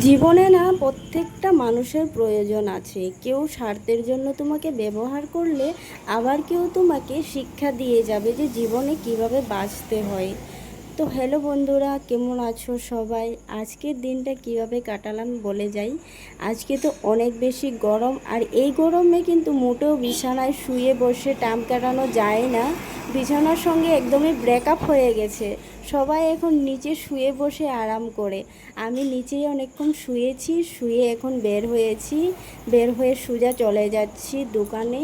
জীবনে না প্রত্যেকটা মানুষের প্রয়োজন আছে। কেউ স্বার্থের জন্য তোমাকে ব্যবহার করলে আবার কেউ তোমাকে শিক্ষা দিয়ে যাবে যে জীবনে কিভাবে বাঁচতে হয়। তো হ্যালো বন্ধুরা, কেমন আছো সবাই? আজকের দিনটা কিভাবে কাটালাম বলে যাই। আজকে তো অনেক বেশি গরম, আর এই গরমে কিন্তু মোটেও বিছানায় শুয়ে বসে টাইম কাটানো যায় না। বিছানার সঙ্গে একদমই ব্রেকআপ হয়ে গেছে। সবাই এখন নিচে শুয়ে বসে আরাম করে। আমি নিচেই অনেকক্ষণ শুয়েছি, শুয়ে এখন বের হয়েছি। বের হয়ে সোজা চলে যাচ্ছি দোকানে।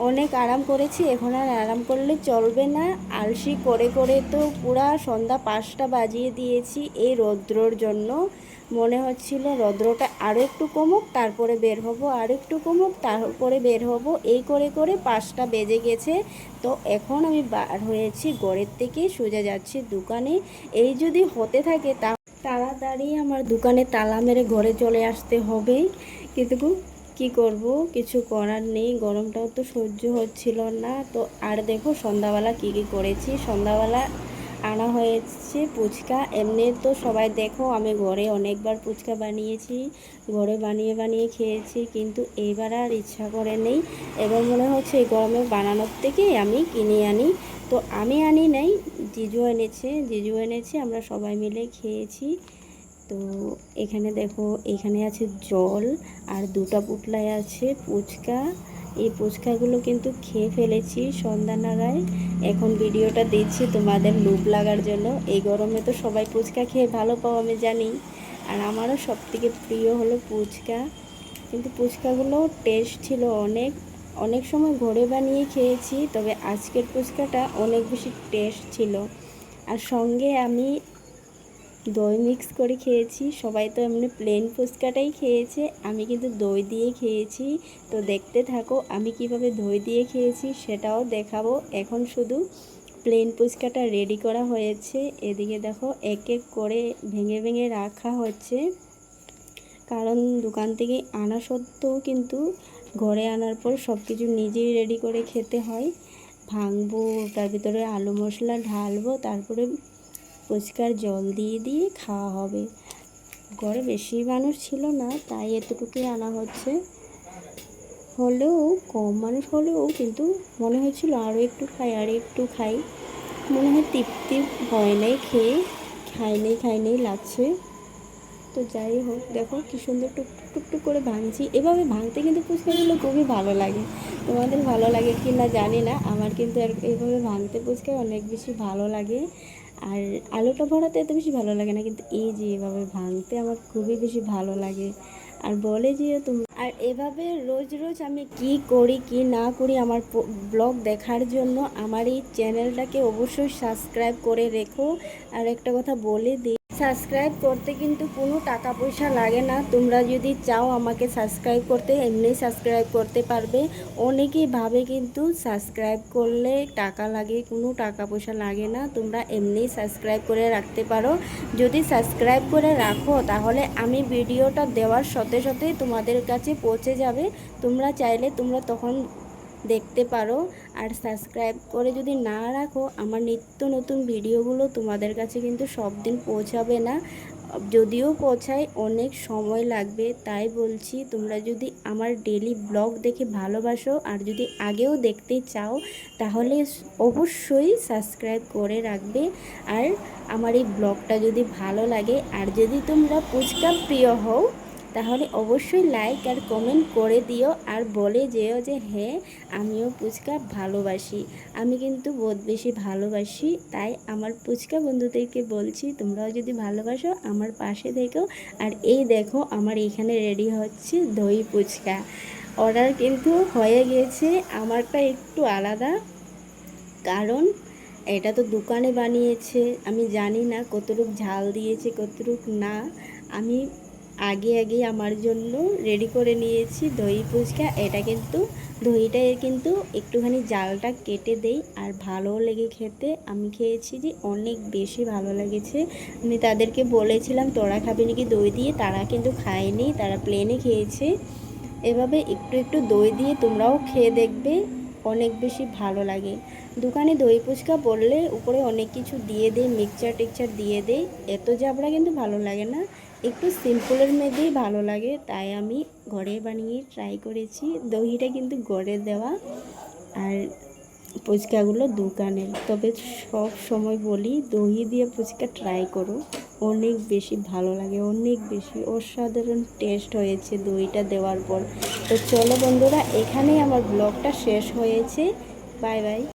অনেক আরাম করেছি, এখন আর আরাম করলে চলবে না। আলসি করে করে তো পুরা সন্ধ্যা 5টা বাজিয়ে দিয়েছি এই রৌদ্রর জন্য। মনে হচ্ছিল রৌদ্রটা আরও একটু কমুক, তারপরে বের হব, আরও একটু কমুক, তারপরে বের হব। এই করে করে 5টা বেজে গেছে। তো এখন আমি বার হয়েছি ঘরের থেকে, সোজা যাচ্ছি দোকানে। এই যদি হতে থাকে তাড়াতাড়ি আমার দোকানে তালা মেরে ঘরে চলে আসতে হবে। কিন্তু কি করব, কিছু করার নেই। গরমটাও তো সহ্য হচ্ছিল না। তো আর দেখো সন্ধ্যাবেলা কি কি করেছি। সন্ধ্যাবেলা আনা হয়েছে ফুচকা। এমনি তো সবাই দেখো আমি ঘরে অনেকবার ফুচকা বানিয়েছি, ঘরে বানিয়ে বানিয়ে খেয়েছি, কিন্তু এইবার আর ইচ্ছা করে নেই। এবার মনে হচ্ছে এই গরমে বানানোর থেকে আমি কিনে আনি। তো আমি আনি নাই, জিজু এনেছে, আমরা সবাই মিলে খেয়েছি। তো এখানে দেখো, এখানে আছে জল, আর দুটো পুটলায় আছে ফুচকা। এই ফুচকাগুলো কিন্তু খেয়ে ফেলেছি সন্ধ্যা নাগায়। এখন ভিডিওটা দিচ্ছি তোমাদের লোভ লাগার জন্য। এই গরমে তো সবাই ফুচকা খেয়ে ভালো পাও আমি জানি, আর আমারও সবথেকে প্রিয় হলো ফুচকা। কিন্তু ফুচকাগুলো টেস্ট ছিল অনেক। অনেক সময় ঘরে বানিয়ে খেয়েছি, তবে আজকের ফুচকাটা অনেক বেশি টেস্ট ছিল। আর সঙ্গে আমি দই মিক্স করে খেয়েছি। সবাই তো এমনি প্লেন ফুচকাটাই খেয়েছে, আমি কিন্তু দই দিয়ে খেয়েছি। তো দেখতে থাকো আমি কিভাবে দই দিয়ে খেয়েছি সেটাও দেখাবো। এখন শুধু প্লেন ফুচকাটা রেডি করা হয়েছে। এদিকে দেখো এক এক করে ভেঙে ভেঙে রাখা হচ্ছে, কারণ দোকান থেকে আনা সত্ত্বেও কিন্তু ঘরে আনার পর সব কিছু নিজেই রেডি করে খেতে হয়। ভাঙবো, তার ভিতরে আলু মশলা ঢালবো, তারপরে ফুচকার জল দিয়ে দিয়ে খাওয়া হবে। ঘরে বেশি মানুষ ছিল না, তাই এতটুকুই আনা হচ্ছে। হলেও কম মানুষ হলেও কিন্তু মনে হচ্ছিল আরও একটু খাই, আরও একটু খাই। মনে হয় তৃপ্তি হয় নাই খেয়ে, খাই নেই লাগছে। তো যাই হোক, দেখো কি সুন্দর টুকটুক টুকটুক করে ভাঙছি। এভাবে ভাঙতে কিন্তু ফুচকাগুলো খুবই ভালো লাগে। তোমাদের ভালো লাগে কি না জানি না, আমার কিন্তু এইভাবে ভাঙতে ফুচকা অনেক বেশি ভালো লাগে। আর আলুটা ভরাতে এত বেশি ভালো লাগে না, কিন্তু এই যে এভাবে ভাঙতে আমার খুবই বেশি ভালো লাগে। আর বলে যে তুমি, আর এভাবে রোজ রোজ আমি কি করি কি না করি আমার ব্লগ দেখার জন্য আমার এই চ্যানেলটাকে অবশ্যই সাবস্ক্রাইব করে রেখো। আর একটা কথা বলে দিই, সাবস্ক্রাইব করতে কিন্তু কোনো টাকা পয়সা লাগে না। তোমরা যদি চাও আমাকে সাবস্ক্রাইব করতে, এমনি সাবস্ক্রাইব করতে পারবে। অনেকেই ভাবে কিন্তু সাবস্ক্রাইব করলে টাকা লাগে, কোনো টাকা পয়সা লাগে না। তোমরা এমনি সাবস্ক্রাইব করে রাখতে পারো। যদি সাবস্ক্রাইব করে রাখো তাহলে আমি ভিডিওটা দেওয়ার সাথে সাথেই তোমাদের কাছে পৌঁছে যাবে। তোমরা চাইলে তোমরা তখন দেখতে পারো। আর সাবস্ক্রাইব করে যদি না রাখো, আমার নিত্য নতুন ভিডিওগুলো তোমাদের কাছে কিন্তু সব দিন পৌঁছাবে না। যদিও পৌঁছায় অনেক সময় লাগবে। তাই বলছি, তোমরা যদি আমার ডেলি ব্লগ দেখে ভালোবাসো আর যদি আগেও দেখতে চাও, তাহলে অবশ্যই সাবস্ক্রাইব করে রাখবে। আর আমার এই ব্লগটা যদি ভালো লাগে, আর যদি তোমরা ফুচকা প্রিয় হও, তাহলে অবশ্যই লাইক আর কমেন্ট করে দিও, আর বলে যেও যে হ্যাঁ আমিও ফুচকা ভালোবাসি। আমি কিন্তু বহুত বেশি ভালোবাসি, তাই আমার ফুচকা বন্ধুদেরকে বলছি তোমরাও যদি ভালোবাসো আমার পাশে থেকো। আর এই দেখো আমার এখানে রেডি হচ্ছে দই ফুচকা। অর্ডার কিন্তু হয়ে গেছে। আমারটা একটু আলাদা, কারণ এটা তো দোকানে বানিয়েছে। আমি জানি না কতটুকু ঝাল দিয়েছে কতটুকু না। আমি আগে আমার জন্য রেডি করে নিয়েছি দই ফুচকা। এটা কিন্তু দইটা কিন্তু একটুখানি জালটা কেটে দেই, আর ভালোও লেগে খেতে। আমি খেয়েছি যে অনেক বেশি ভালো লেগেছে। আমি তাদেরকে বলেছিলাম তোরা খাবি নাকি দই দিয়ে, তারা কিন্তু খায়নি, তারা প্লেনে খেয়েছে। এভাবে একটু একটু দই দিয়ে তোমরাও খেয়ে দেখবে, অনেক বেশি ভালো লাগে। দোকানে দই ফুচকা বললে উপরে অনেক কিছু দিয়ে দেয়, মিক্সচার টিক্সচার দিয়ে দেয়। এত জাবড়া কিন্তু ভালো লাগে না, একটু সিম্পলের মধ্যেই ভালো লাগে, তাই আমি ঘরে বানিয়ে ট্রাই করেছি। দইটা কিন্তু ঘরে দেওয়া, আর ফুচকাগুলো দোকানের। তবে সব সময় বলি দই দিয়ে ফুচকা ট্রাই করো, অনেক বেশি ভালো লাগে, অনেক বেশি অসাধারণ টেস্ট হয়েছে দইটা দেওয়ার পর। তো চলো বন্ধুরা, এখানেই আমার ব্লগটা শেষ হয়েছে। Bye bye.